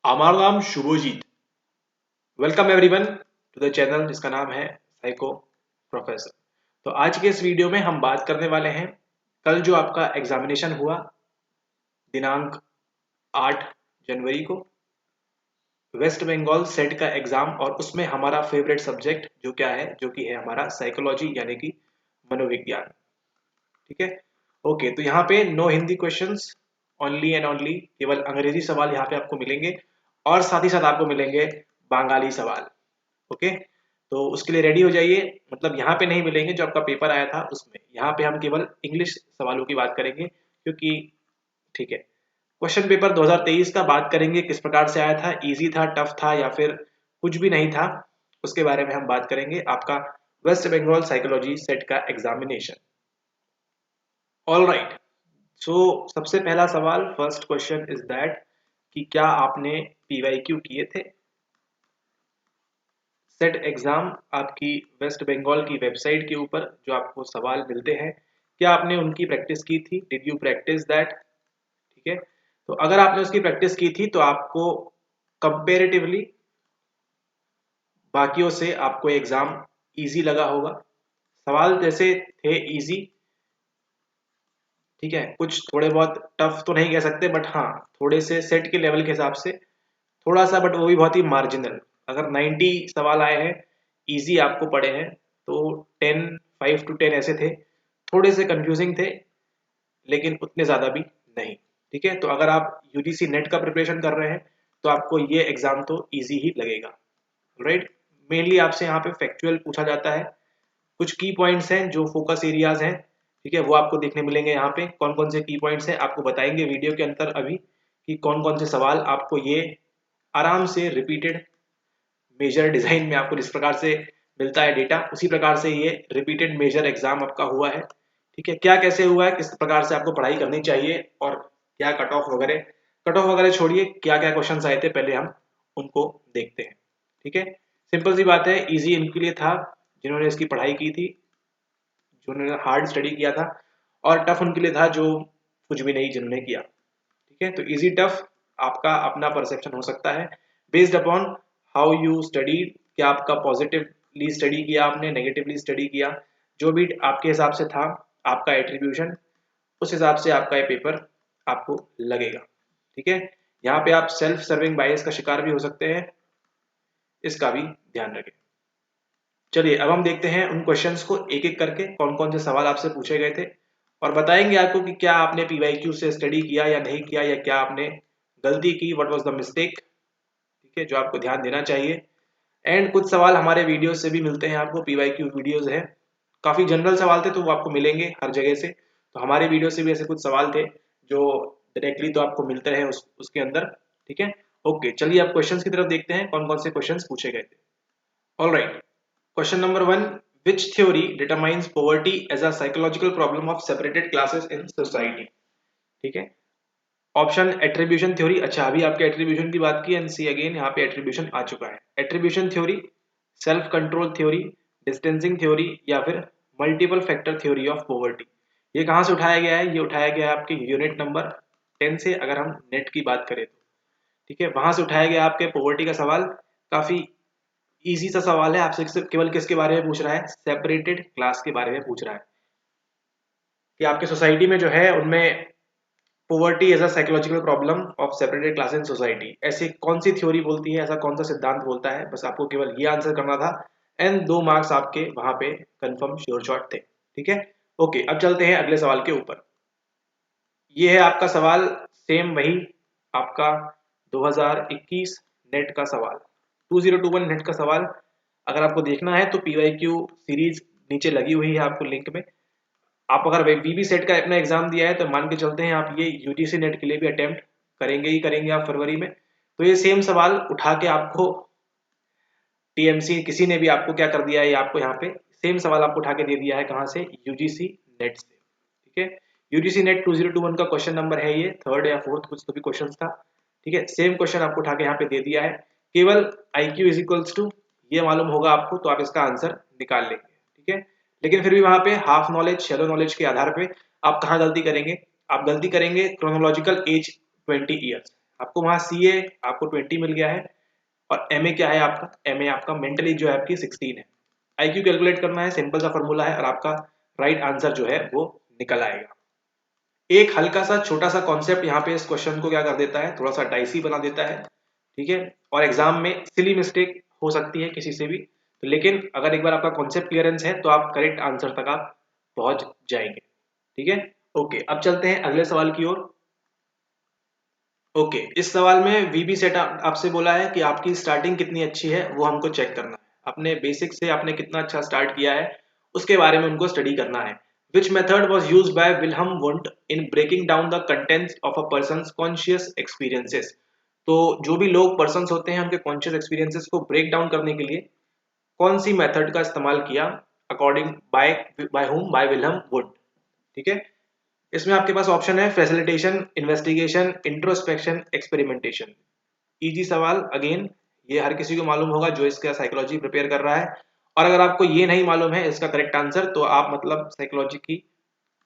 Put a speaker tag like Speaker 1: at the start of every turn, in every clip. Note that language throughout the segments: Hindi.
Speaker 1: हमारा नाम Shubhajit. Welcome everyone to the channel जिसका नाम है साइको प्रोफेसर। तो आज के इस वीडियो में हम बात करने वाले हैं कल जो आपका एग्जामिनेशन हुआ दिनांक 8 जनवरी को, वेस्ट बंगाल सेट का एग्जाम, और उसमें हमारा फेवरेट सब्जेक्ट जो क्या है, जो कि है हमारा साइकोलॉजी यानी कि मनोविज्ञान। ठीक है, ओके। तो यहाँ पे no Hindi questions, only and only केवल अंग्रेजी सवाल यहाँ पे आपको मिलेंगे, और साथ ही साथ आपको मिलेंगे बंगाली सवाल। ओके, तो उसके लिए रेडी हो जाइए। मतलब यहाँ पे नहीं मिलेंगे जो आपका पेपर आया था उसमें, यहाँ पे हम केवल इंग्लिश सवालों की बात करेंगे, क्योंकि ठीक है, क्वेश्चन पेपर 2023 का बात करेंगे किस प्रकार से आया था, इजी था, टफ था, या फिर कुछ भी नहीं था, उसके बारे में हम बात करेंगे। आपका वेस्ट बंगाल साइकोलॉजी सेट का एग्जामिनेशन। ऑल राइट, सो सबसे पहला सवाल, फर्स्ट क्वेश्चन इज दैट कि क्या आपने पीवाईक्यू किए थे? सेट एग्जाम आपकी वेस्ट बंगाल की वेबसाइट के ऊपर जो आपको सवाल मिलते हैं, क्या आपने उनकी प्रैक्टिस की थी? Did you practice that? ठीक है, तो अगर आपने उसकी प्रैक्टिस की थी तो आपको कंपेरेटिवली बाकियों से आपको एग्जाम इजी लगा होगा। सवाल जैसे थे इजी, ठीक है, कुछ थोड़े बहुत टफ तो नहीं कह सकते, बट हाँ थोड़े से सेट के लेवल के हिसाब से थोड़ा सा, बट वो भी बहुत ही मार्जिनल। अगर 90 सवाल आए हैं, इजी आपको पड़े हैं, तो 10, 5 to 10 ऐसे थे, थोड़े से कंफ्यूजिंग थे, लेकिन उतने ज़्यादा भी नहीं। ठीक है, तो अगर आप यूजीसी नेट का प्रिपरेशन कर रहे हैं तो आपको ये एग्जाम तो इजी ही लगेगा। राइट, मेनली आपसे यहाँ पे फैक्चुअल पूछा जाता है, कुछ की पॉइंट्स हैं जो फोकस एरियाज हैं, ठीक है, वो आपको देखने मिलेंगे। यहाँ पे कौन कौन से की पॉइंट्स हैं आपको बताएंगे वीडियो के अंदर अभी, कि कौन कौन से सवाल आपको ये आराम से रिपीटेड मेजर डिजाइन में आपको जिस प्रकार से मिलता है डेटा, उसी प्रकार से ये रिपीटेड मेजर एग्जाम आपका हुआ है। ठीक है, क्या कैसे हुआ है, किस प्रकार से आपको पढ़ाई करनी चाहिए, और क्या कट ऑफ वगैरह छोड़िए, क्या क्या क्वेश्चन आए थे पहले हम उनको देखते हैं। ठीक है, सिंपल सी बात है, इजी इनके लिए था जिन्होंने इसकी पढ़ाई की थी, जिन्होंने हार्ड स्टडी किया था, और टफ उनके लिए था जो कुछ भी नहीं जिन्होंने किया। ठीक है, तो इजी टफ आपका अपना परसेप्शन हो सकता है, based upon how you study. क्या आपका पॉजिटिवली स्टडी किया, आपने नेगेटिवली स्टडी किया, जो भी आपके हिसाब से था आपका एट्रीब्यूशन, उस हिसाब से आपका ये पेपर आपको लगेगा। ठीक है, यहाँ पे आप सेल्फ सर्विंग बायस का शिकार भी हो सकते हैं, इसका भी ध्यान रखें। चलिए अब हम देखते हैं उन क्वेश्चंस को एक एक करके, कौन कौन से सवाल आपसे पूछे गए थे, और बताएंगे आपको कि क्या आपने पीवाईक्यू से स्टडी किया या नहीं किया, या क्या आपने गलती की, व्हाट वाज द मिस्टेक। ठीक है, जो आपको ध्यान देना चाहिए। एंड कुछ सवाल हमारे वीडियो से भी मिलते हैं आपको, पीवाईक्यू वीडियोस है, काफी जनरल सवाल थे तो वो आपको मिलेंगे हर जगह से, तो हमारे वीडियो से भी ऐसे कुछ सवाल थे जो डायरेक्टली तो आपको मिलते रहे उसके अंदर। ठीक है, ओके, चलिए अब क्वेश्चंस की तरफ देखते हैं कौन कौन से क्वेश्चंस पूछे गए थे। All right, question number 1, which theory determines poverty as a psychological problem of separated classes in society? ठीक है, ऑप्शन एट्रीब्यूशन थ्योरी। अच्छा, अभी आपके एट्रीब्यूशन की बात की, एंड सी अगेन यहाँ पे एट्रीब्यूशन आ चुका है। Attribution theory, self control theory, distancing theory, या फिर multiple factor theory of poverty. ये कहाँ से उठाया गया है? ये उठाया गया है आपके यूनिट नंबर 10 से, अगर हम नेट की बात करें तो। ठीक है, वहां से उठाया गया आपके पॉवर्टी का सवाल। काफी इजी सा सवाल है, आपसे केवल किसके बारे में पूछ रहा है? सेपरेटेड क्लास के बारे में पूछ रहा है, कि आपके सोसाइटी में जो है उनमें poverty as a psychological problem of separated class in society, ऐसी कौन सी थ्योरी बोलती है, ऐसा कौन सा सिद्धांत बोलता है, बस आपको केवल ये आंसर करना था, एंड 2 मार्क्स आपके वहां पे कंफर्म श्योर शॉट थे। ठीक है, ओके, अब चलते हैं अगले सवाल के ऊपर। ये है आपका सवाल, सेम वही आपका 2021 नेट का सवाल, 2021 नेट का सवाल। अगर आपको देखना है तो पीवाईक्यू सीरीज नीचे लगी हुई है आपको लिंक में। आप अगर बीबी सेट का अपना एग्जाम दिया है तो मान के चलते हैं आप ये यूजीसी नेट के लिए भी अटेम्प्ट करेंगे ही करेंगे आप फरवरी में, तो ये सेम सवाल उठा के आपको टीएमसी किसी ने भी आपको क्या कर दिया है, आपको यहाँ पे सेम सवाल आपको उठा के दे दिया है, कहाँ से? यूजीसी नेट से। ठीक है, यूजीसी नेट 2021 का क्वेश्चन नंबर है ये, थर्ड या फोर्थ कुछ तो भी क्वेश्चन था। ठीक है, सेम क्वेश्चन आपको उठा के यहाँ पे दे दिया है, केवल IQ इज इक्वल्स टू ये मालूम होगा आपको, तो आप इसका आंसर निकाल लेंगे। ठीक है, लेकिन फिर भी वहां पे हाफ नॉलेज, शैलो नॉलेज के आधार पे आप कहाँ गलती करेंगे? आप गलती करेंगे क्रोनोलॉजिकल एज 20 ईयर्स। आपको वहाँ CA आपको 20 मिल गया है, और MA क्या है आपका, MA आपका मेंटल एज जो है आपकी 16 है। IQ कैलकुलेट करना है, सिंपल सा फॉर्मूला है, और आपका राइट आंसर जो है वो निकल आएगा। एक हल्का सा छोटा सा कॉन्सेप्ट यहाँ पे इस क्वेश्चन को क्या कर देता है, थोड़ा सा डाइसी बना देता है, ठीक है। और एग्जाम में सिली मिस्टेक हो सकती है किसी से भी, तो लेकिन अगर एक बार आपका कॉन्सेप्ट क्लियरेंस है तो आप करेक्ट आंसर तक आप पहुंच जाएंगे, ठीक है। ओके, अब चलते हैं अगले सवाल की ओर। ओके, इस सवाल में वीबी सेट आपसे बोला है कि आपकी स्टार्टिंग कितनी अच्छी है वो हमको चेक करना है। अपने बेसिक से आपने कितना अच्छा स्टार्ट किया है उसके बारे में उनको स्टडी करना है। Which method was use by Wilhelm Wundt in breaking down the contents of a person's conscious experiences. तो जो भी लोग पर्सन्स होते हैं उनके कॉन्शियस एक्सपीरियंसेस को ब्रेक डाउन करने के लिए कौन सी मेथड का इस्तेमाल किया, according by whom, by Wilhelm Wundt, ठीक है। इसमें आपके पास ऑप्शन है facilitation, investigation, introspection, experimentation. Easy सवाल अगेन, ये हर किसी को मालूम होगा जो इसका साइकोलॉजी प्रिपेयर कर रहा है। और अगर आपको ये नहीं मालूम है इसका करेक्ट आंसर, तो आप मतलब साइकोलॉजी की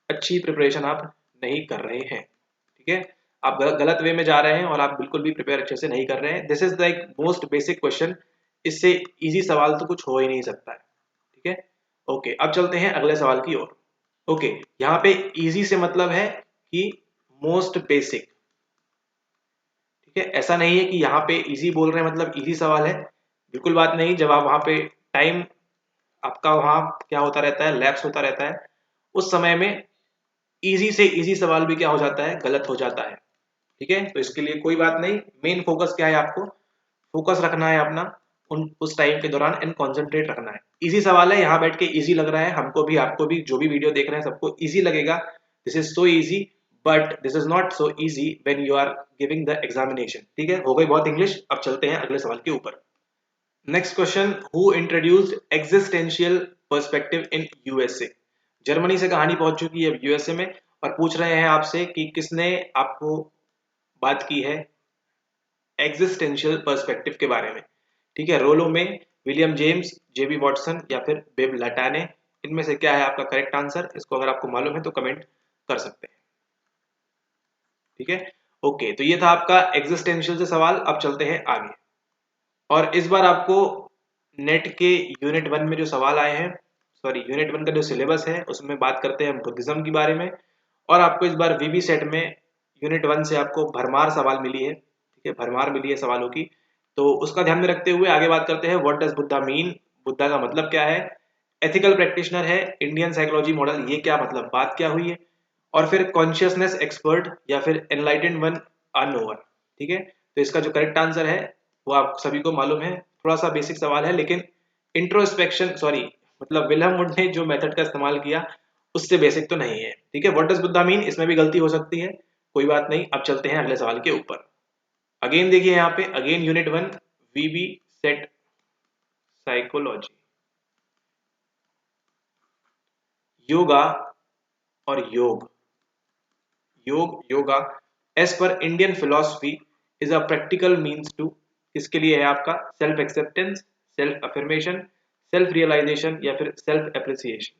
Speaker 1: अच्छी प्रिपरेशन आप नहीं कर रहे हैं, ठीक है। आप गलत वे में जा रहे हैं और आप बिल्कुल भी प्रिपेयर अच्छे से नहीं कर रहे हैं। This is the most basic question, इससे इजी सवाल तो कुछ हो ही नहीं सकता है, ठीक है। ओके, अब चलते हैं अगले सवाल की ओर। ओके, यहाँ पे इजी से मतलब है कि मोस्ट बेसिक, ठीक है। ऐसा नहीं है कि यहाँ पे इजी बोल रहे हैं मतलब इजी सवाल है, बिल्कुल बात नहीं। जब आप वहाँ पे टाइम आपका वहाँ क्या होता रहता है, लैप्स होता रहता है, उस समय में इजी से इजी सवाल भी क्या हो जाता है, गलत हो जाता है, ठीक है। तो इसके लिए कोई बात नहीं, मेन फोकस क्या है, आपको फोकस रखना है अपना उस टाइम के दौरान, एंड कॉन्सेंट्रेट रखना है। इजी सवाल है, यहाँ बैठ के इजी लग रहा है हमको भी, आपको भी, जो भी वीडियो देख रहे हैं सबको इजी लगेगा। This is so easy, but this is not so easy when you are giving the examination, ठीक है। हो गई बहुत इंग्लिश, अब चलते हैं अगले सवाल के ऊपर। Next question, who introduced existential perspective in USA. Germany से कहानी पहुंच चुकी है यूएसए में, और पूछ रहे हैं आपसे कि किसने आपको बात की है एग्जिस्टेंशियल पर्सपेक्टिव के बारे में, ठीक है। रोलो में, विलियम जेम्स, जेबी वॉटसन, या फिर बेब लटाने, इनमें से क्या है आपका करेक्ट आंसर। इसको अगर आपको मालूम है तो कमेंट कर सकते हैं, ठीक है। ओके, तो ये था आपका एग्जिस्टेंशियल से सवाल। अब चलते हैं आगे, और इस बार आपको नेट के यूनिट 1 में जो सवाल आए हैं, सॉरी यूनिट 1 का जो सिलेबस है उसमें बात करते हैं बुद्धिज्म के बारे में। और आपको इस बार वीबी सेट में यूनिट 1 से आपको भरमार सवाल मिली है, ठीक है, भरमार मिली है सवालों की। तो उसका ध्यान में रखते हुए आगे बात करते हैं, what does Buddha mean, Buddha का मतलब क्या है। एथिकल प्रैक्टिशनर है, इंडियन साइकोलॉजी मॉडल, ये क्या मतलब, बात क्या हुई है। और फिर कॉन्शियसनेस एक्सपर्ट, या फिर एनलाइटेंड वन अनोवर, ठीक है। तो इसका जो करेक्ट आंसर है वो आप सभी को मालूम है, थोड़ा सा बेसिक सवाल है, लेकिन इंट्रोस्पेक्शन, सॉरी मतलब विल्हम वुड ने जो मेथड का इस्तेमाल किया उससे बेसिक तो नहीं है, ठीक है। व्हाट डज बुद्धा मीन, इसमें भी गलती हो सकती है, कोई बात नहीं। अब चलते हैं अगले सवाल के ऊपर। अगेन देखिए यहाँ पे, again unit 1 VB set psychology, yoga और योग, yoga as per Indian philosophy is a practical means to, इसके लिए है आपका self acceptance, self affirmation, self realisation, या फिर सेल्फ एप्रिसिएशन।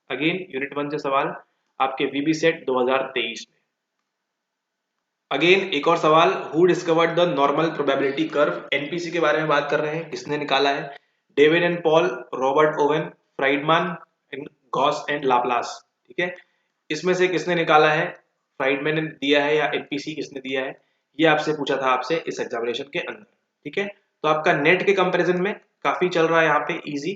Speaker 1: अगेन यूनिट 1 से सवाल आपके वीबी सेट 2023 में। अगेन एक और सवाल, who discovered the normal probability curve, NPC के बारे में बात कर रहे हैं, किसने निकाला है। David and Paul, Robert Owen, Friedman, Gauss and Laplace, ठीक है। इसमें से किसने निकाला है, फ्राइडमैन ने दिया है या एनपीसी किसने दिया है, ये आपसे पूछा था आपसे इस एग्जामिनेशन के अंदर, ठीक है। तो आपका नेट के कंपैरिजन में काफी चल रहा है यहाँ पे इजी,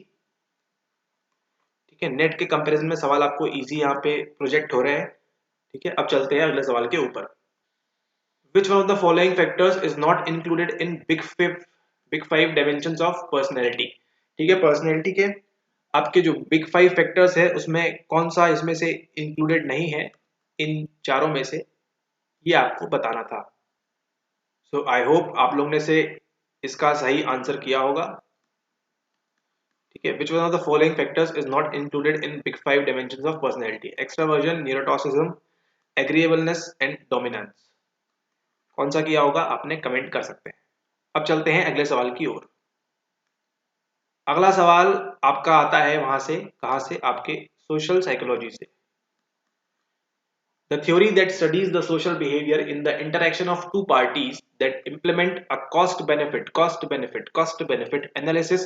Speaker 1: ठीक है। नेट के कंपैरिजन में सवाल आपको इजी यहाँ पे प्रोजेक्ट हो रहे हैं, ठीक है। अब चलते हैं अगले सवाल के ऊपर। Which one of the following factors is not included in big five dimensions of personality, ठीक है। पर्सनैलिटी के आपके जो बिग 5 फैक्टर्स है उसमें कौन सा इसमें से इंक्लूडेड नहीं है, इन चारों में से, ये आपको बताना था। सो आई होप आप लोग ने से इसका सही आंसर किया होगा, ठीक है। Which one of the following factors is not included in big 5 dimensions of personality, extraversion, neuroticism, agreeableness and dominance. कौन सा किया होगा आपने कमेंट कर सकते हैं। अब चलते हैं अगले सवाल की ओर। अगला सवाल आपका आता है वहां से, कहां से, आपके सोशल साइकोलॉजी से। The theory that studies the social behavior in the interaction of two parties that implement a cost benefit analysis.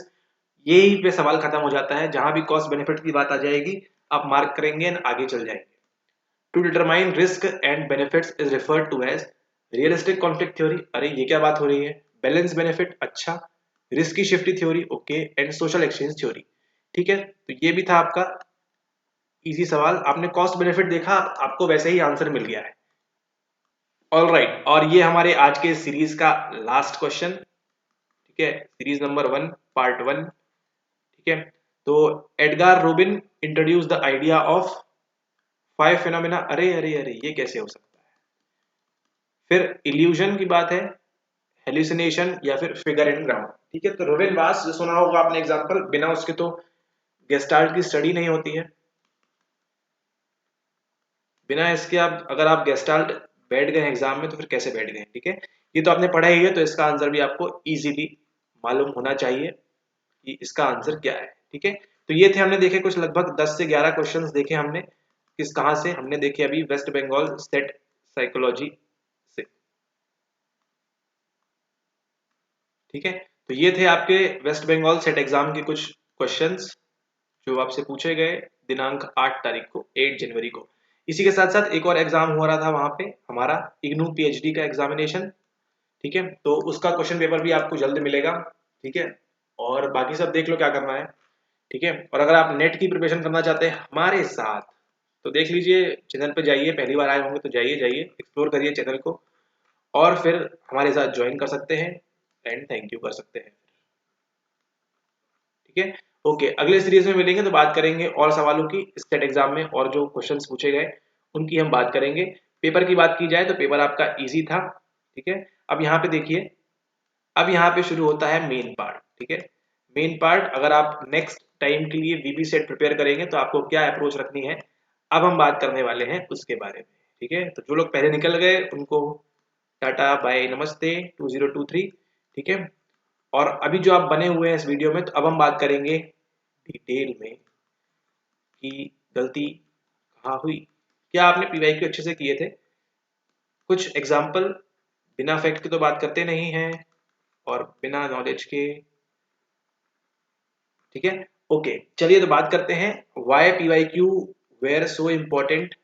Speaker 1: यही पे सवाल खत्म हो जाता है, जहां भी कॉस्ट बेनिफिट की बात आ जाएगी आप मार्क करेंगे और आगे चल जाएंगे. To determine risk and benefits is referred to as realistic conflict theory. अरे ये क्या बात हो रही है. बैलेंस बेनिफिट, अच्छा. Risky shifty theory, okay. And social exchange theory. ठीक है, तो ये भी था आपका इजी सवाल. आपने कॉस्ट बेनिफिट देखा, आपको वैसे ही आंसर मिल गया है. ऑल राइट, और ये हमारे आज के सीरीज का लास्ट क्वेश्चन. ठीक है, सीरीज नंबर 1 पार्ट 1. ठीक है, तो Edgar Rubin introduce the idea of 5 phenomena. अरे अरे अरे, ये कैसे हो सकता है. फिर इल्यूजन की बात है, हेल्यूसिनेशन या फिर फिगर इन ग्राउंड. ठीक है, तो रूबिन वास जो सुना होगा आपने एग्जांपल, बिना उसके तो गेस्टाल्ट की स्टडी नहीं होती है. बिना इसके आप अगर आप गेस्टाल्ट बैठ गए एग्जाम में तो फिर कैसे बैठ गए. ठीक है, ये तो आपने पढ़ा ही है, तो इसका आंसर भी आपको इजीली मालूम होना चाहिए कि इसका आंसर क्या है. ठीक है, तो ये थे हमने देखे कुछ लगभग 10 से 11 क्वेश्चंस देखे हमने. किस कहाँ से हमने देखे अभी, वेस्ट बंगाल स्टेट साइकोलॉजी से. ठीक है, तो ये थे आपके वेस्ट बंगाल सेट एग्जाम के कुछ क्वेश्चंस जो आपसे पूछे गए दिनांक 8 तारीख को, 8 जनवरी को. इसी के साथ साथ एक और एग्जाम हो रहा था वहां पे हमारा इग्नू पीएचडी का एग्जामिनेशन. ठीक है, तो उसका क्वेश्चन पेपर भी आपको जल्द मिलेगा. ठीक है, और बाकी सब देख लो क्या करना है. ठीक है, और अगर आप नेट की प्रिपरेशन करना चाहते हैं हमारे साथ तो देख लीजिए, चैनल पे जाइए. पहली बार आए होंगे तो जाइए जाइए एक्सप्लोर करिए चैनल को, और फिर हमारे साथ ज्वाइन कर सकते हैं एंड थैंक यू कर सकते हैं. ठीक है, ओके. अगले सीरीज में मिलेंगे तो बात करेंगे और सवालों की. स्टेट एग्जाम में और जो क्वेश्चंस पूछे गए उनकी हम बात करेंगे. पेपर की बात की जाए तो पेपर आपका इजी था. ठीक है, अब यहाँ पे देखिए, अब यहाँ पे शुरू होता है मेन पार्ट. ठीक है, मेन पार्ट अगर आप नेक्स्ट टाइम के लिए वीबी सेट प्रिपेयर करेंगे तो आपको क्या अप्रोच रखनी है, अब हम बात करने वाले हैं उसके बारे में. ठीक है, तो जो लोग पहले निकल गए उनको टाटा बाय नमस्ते 2023. ठीक है, और अभी जो आप बने हुए हैं इस वीडियो में, तो अब हम बात करेंगे डिटेल में कि गलती कहाँ हुई. क्या आपने पीवाईक्यू अच्छे से किए थे. कुछ एग्जाम्पल, बिना फैक्ट के तो बात करते नहीं हैं और बिना नॉलेज के. ठीक है, ओके. चलिए तो बात करते हैं why PYQ were so important.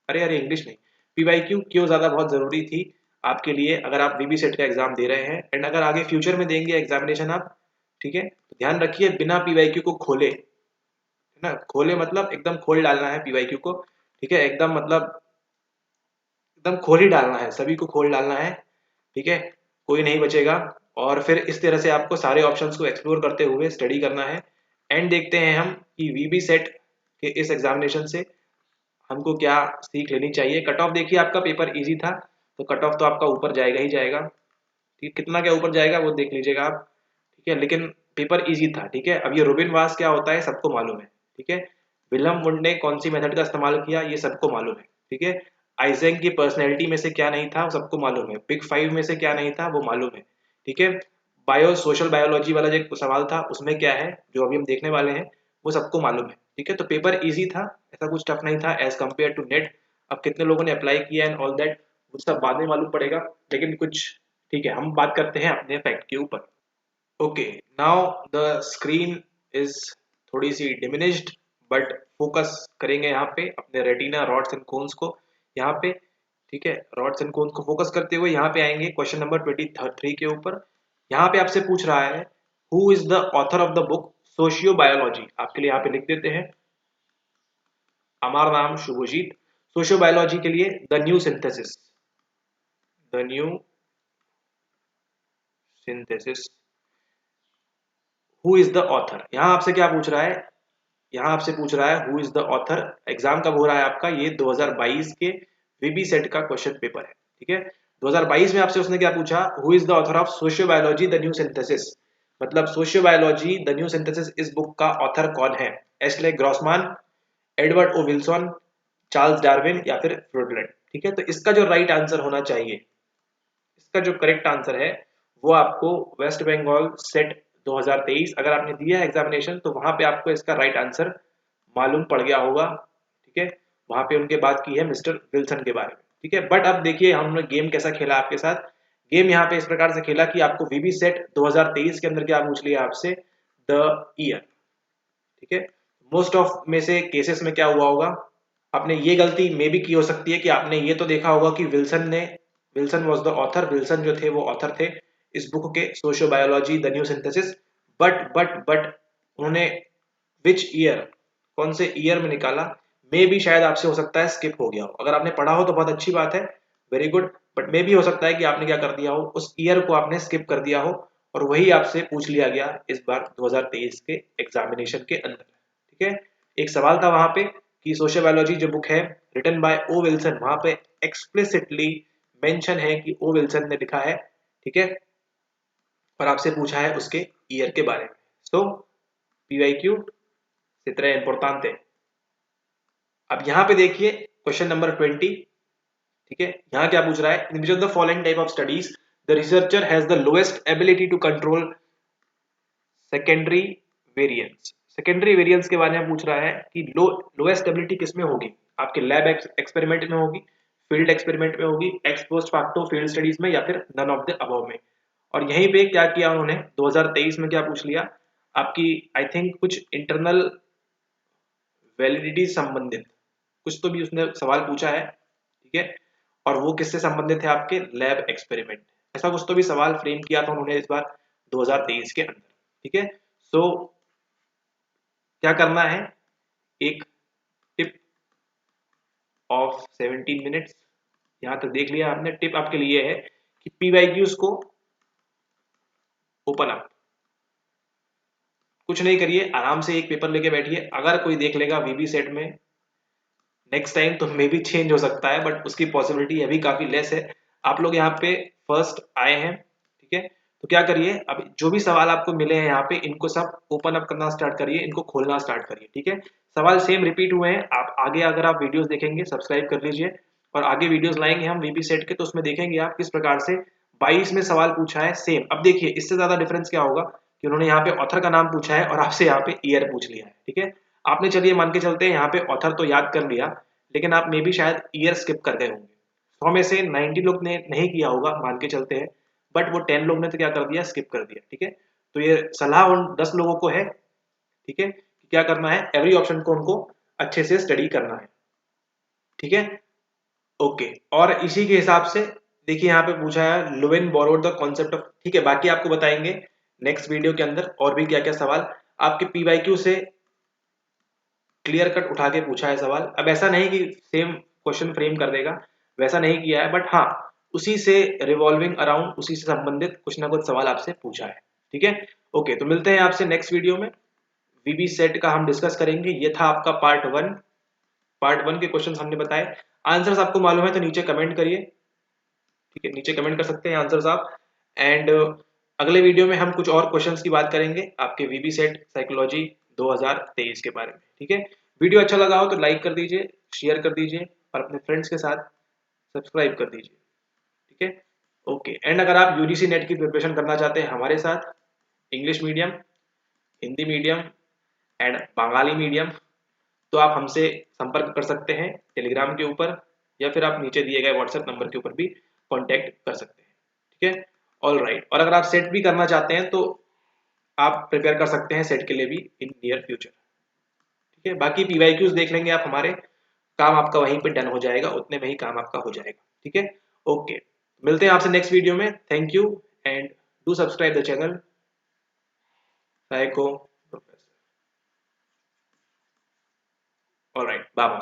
Speaker 1: अरे अरे इंग्लिश नहीं, पीवाईक्यू क्यों ज्यादा बहुत जरूरी थी आपके लिए अगर आप वीबी सेट का एग्जाम दे रहे हैं एंड अगर आगे फ्यूचर में देंगे एग्जामिनेशन आप. ठीक है, तो ध्यान रखिए बिना पीवाईक्यू को खोले, है ना, खोले मतलब एकदम खोल डालना है पीवाईक्यू को. ठीक है, एकदम मतलब एकदम खोल ही डालना है, सभी को खोल डालना है. ठीक है, कोई नहीं बचेगा. और फिर इस तरह से आपको सारे ऑप्शंस को एक्सप्लोर करते हुए स्टडी करना है. एंड देखते हैं हम कि वीबी सेट के इस एग्जामिनेशन से हमको क्या सीख लेनी चाहिए. कट ऑफ देखिए, आपका पेपर इजी था तो कट ऑफ तो आपका ऊपर जाएगा ही जाएगा. ठीक, कितना क्या ऊपर जाएगा वो देख लीजिएगा आप. ठीक है, लेकिन पेपर इजी था. ठीक है, अब ये रूबिन वास क्या होता है सबको मालूम है. ठीक है, विलियम वुड ने कौन सी मेथड का इस्तेमाल किया ये सबको मालूम है. ठीक है, आइजैक की पर्सनैलिटी में से क्या नहीं था वो सबको मालूम है. बिग 5 में से क्या नहीं था वो मालूम है. ठीक है, बायो सोशल बायोलॉजी वाला जो सवाल था उसमें क्या है जो अभी हम देखने वाले हैं वो सबको मालूम है. ठीक है, तो पेपर इजी था, ऐसा कुछ टफ नहीं था एज कम्पेयर टू नेट. अब कितने लोगों ने अप्लाई किया एंड ऑल दैट वो सब बाद में मालूम पड़ेगा, लेकिन कुछ. ठीक है, हम बात करते हैं अपने फैक्ट के ऊपर. Okay, now the screen is थोड़ी सी डिमिनिश्ड बट फोकस करेंगे यहाँ पे अपने रेटिना रॉड्स एंड कोन्स को यहाँ पे. ठीक है, रॉड्स एंड कोन्स को फोकस करते हुए यहाँ पे आएंगे क्वेश्चन नंबर 23 के ऊपर. यहाँ पे आपसे पूछ रहा है who is the author of the book socio biology. आपके लिए यहाँ पे लिख देते हैं हमारा नाम शुभजीत. सोशियो बायोलॉजी के लिए the new synthesis, the new synthesis. Who is the author, यहाँ आपसे क्या पूछ रहा है, यहाँ आपसे पूछ रहा है who is the author. Exam कब हो रहा है आपका, ये 2022 के वीबी सेट का क्वेश्चन पेपर है. ठीक है, 2022 में आपसे उसने क्या पूछा, who is the author of sociobiology the new synthesis. मतलब sociobiology the new synthesis इस बुक का ऑथर कौन है. Ashley Grossman, Edward O Wilson, Charles Darwin या फिर फ्रोडलैंड. ठीक है, तो इसका जो राइट आंसर होना चाहिए, इसका जो करेक्ट आंसर है वो आपको वेस्ट बंगाल सेट 2023 अगर आपने दिया है एग्जामिनेशन तो वहां पे आपको इसका राइट आंसर मालूम पड़ गया होगा. ठीक है, वहां पे उनके बात की है मिस्टर विल्सन के बारे में, ठीक है। बट अब देखिए हमने गेम कैसा खेला आपके साथ। गेम यहाँ पे इस प्रकार से खेला कि आपको वीबी सेट 2023 के अंदर क्या पूछ लिया आपसे, द ईयर, ठीक है। मोस्ट ऑफ में से केसेस में क्या हुआ होगा, आपने ये गलती मे भी की हो सकती है कि आपने ये तो देखा होगा कि Wilson was the author, Wilson जो थे वो ऑथर थे इस बुक के, socio biology the new synthesis. But उन्होंने विच ईयर, कौन से ईयर में निकाला, मे भी शायद आपसे हो सकता है स्किप हो गया हो। अगर आपने पढ़ा हो तो बहुत अच्छी बात है, वेरी गुड, बट मे भी हो सकता है कि आपने क्या कर दिया हो, उस ईयर को आपने स्किप कर दिया हो और वही आपसे पूछ लिया गया इस बार 2023 के एग्जामिनेशन के अंदर, ठीक है। एक सवाल था वहां पे कि सोशल बायोलॉजी जो बुक है रिटन बाय ओ विल्सन, वहां पे एक्सप्लिसिटली मेंशन है कि ओ विल्सन ने लिखा है, ठीक है, और आपसे पूछा है उसके ईयर के बारे में। सो पीवाईक्यू se trae importante। अब यहाँ पे देखिए क्वेश्चन नंबर 20, ठीक है। यहाँ क्या पूछ रहा है, in which of the following type of studies the researcher has the lowest ability to control secondary variance. Secondary variance के बारे में पूछ रहा है कि लोएस्ट एबिलिटी किसमें होगी, आपके लैब एक्सपेरिमेंट में होगी, फील्ड एक्सपेरिमेंट में होगी, x post facto field studies में, या फिर नन ऑफ द अबव में। और यहीं पे क्या किया उन्होंने 2023 में क्या पूछ लिया आपकी, आई थिंक कुछ इंटरनल वैलिडिटी संबंधित कुछ तो भी उसने सवाल पूछा है, ठीक है। और वो किससे संबंधित है, आपके लैब एक्सपेरिमेंट, ऐसा कुछ तो भी सवाल फ्रेम किया था उन्होंने इस बार 2023 के अंदर, ठीक है। सो क्या करना है, एक टिप ऑफ 17 मिनट्स, यहां तक देख लिया आपने। टिप आपके लिए है कि पीवाईक्यूज को ओपन अप, कुछ नहीं करिए, आराम से एक पेपर लेके बैठिए। अगर कोई देख लेगा वीबी सेट में नेक्स्ट टाइम तो मे भी चेंज हो सकता है, बट उसकी पॉसिबिलिटी अभी काफी लेस है। आप लोग यहाँ पे फर्स्ट आए हैं, ठीक है, तो क्या करिए, अब जो भी सवाल आपको मिले हैं यहाँ पे इनको सब ओपन अप करना स्टार्ट करिए, इनको खोलना स्टार्ट करिए, ठीक है। सवाल सेम रिपीट हुए हैं, आप आगे अगर आप वीडियोस देखेंगे सब्सक्राइब कर लीजिए, और आगे वीडियोस लाएंगे हम वीबी सेट के, तो उसमें देखेंगे आप किस प्रकार से 22 में सवाल पूछा है सेम। अब देखिए इससे ज्यादा डिफरेंस क्या होगा कि उन्होंने यहाँ पे ऑथर का नाम पूछा है और आपसे यहाँ पे ईयर पूछ लिया है, ठीक है। आपने चलिए मान के चलते हैं यहाँ पे ऑथर तो याद कर लिया, लेकिन आप मे भी शायद ईयर स्किप कर गए होंगे। 100 में से 90 लोग ने नहीं किया होगा मान के चलते हैं, बट वो 10 लोग ने तो क्या कर दिया, स्किप कर दिया, ठीक है। तो ये सलाह उन 10 लोगों को है, ठीक है, कि क्या करना है, एवरी ऑप्शन को उनको अच्छे से स्टडी करना है, ठीक है। ओके, और इसी के हिसाब से देखिए यहाँ पे पूछा है लुवेन बोरोड द कॉन्सेप्ट ऑफ, ठीक है, बाकी आपको बताएंगे नेक्स्ट वीडियो के अंदर और भी क्या क्या सवाल आपके पीवाईक्यू से क्लियर कट उठा के पूछा है सवाल। अब ऐसा नहीं कि सेम क्वेश्चन फ्रेम कर देगा, वैसा नहीं किया है, बट हाँ उसी से रिवॉल्विंग अराउंड, उसी से संबंधित कुछ ना कुछ सवाल आपसे पूछा है, ठीक है। ओके, तो मिलते हैं आपसे नेक्स्ट वीडियो में, वीबी सेट का हम डिस्कस करेंगे। ये था आपका पार्ट 1 के क्वेश्चन हमने बताए। आंसर्स आपको मालूम है तो नीचे कमेंट करिए, ठीक है, नीचे कमेंट कर सकते हैं आंसर्स आप। एंड अगले वीडियो में हम कुछ और क्वेश्चंस की बात करेंगे आपके वीबी सेट साइकोलॉजी 2023 के बारे में, ठीक है। वीडियो अच्छा लगा हो तो लाइक कर दीजिए, शेयर कर दीजिए और अपने फ्रेंड्स के साथ सब्सक्राइब कर दीजिए, ठीक है। ओके, एंड अगर आप यूजीसी नेट की प्रिपरेशन करना चाहते हैं हमारे साथ, English medium, Hindi medium and Bengali medium, तो आप हमसे संपर्क कर सकते हैं टेलीग्राम के ऊपर, या फिर आप नीचे दिए गए व्हाट्सएप नंबर के ऊपर भी कांटेक्ट कर सकते हैं, ठीक है। ऑल राइट, और अगर आप सेट भी करना चाहते हैं तो आप प्रिपेयर कर सकते हैं सेट के लिए भी इन नियर फ्यूचर, ठीक है। बाकी पीवाईक्यूज देख लेंगे आप हमारे, काम आपका वहीं पे डन हो जाएगा, उतने में ही काम आपका हो जाएगा, ठीक है। ओके, मिलते हैं आपसे नेक्स्ट वीडियो में। Thank you and do subscribe the channel psycho professor. All right, bye.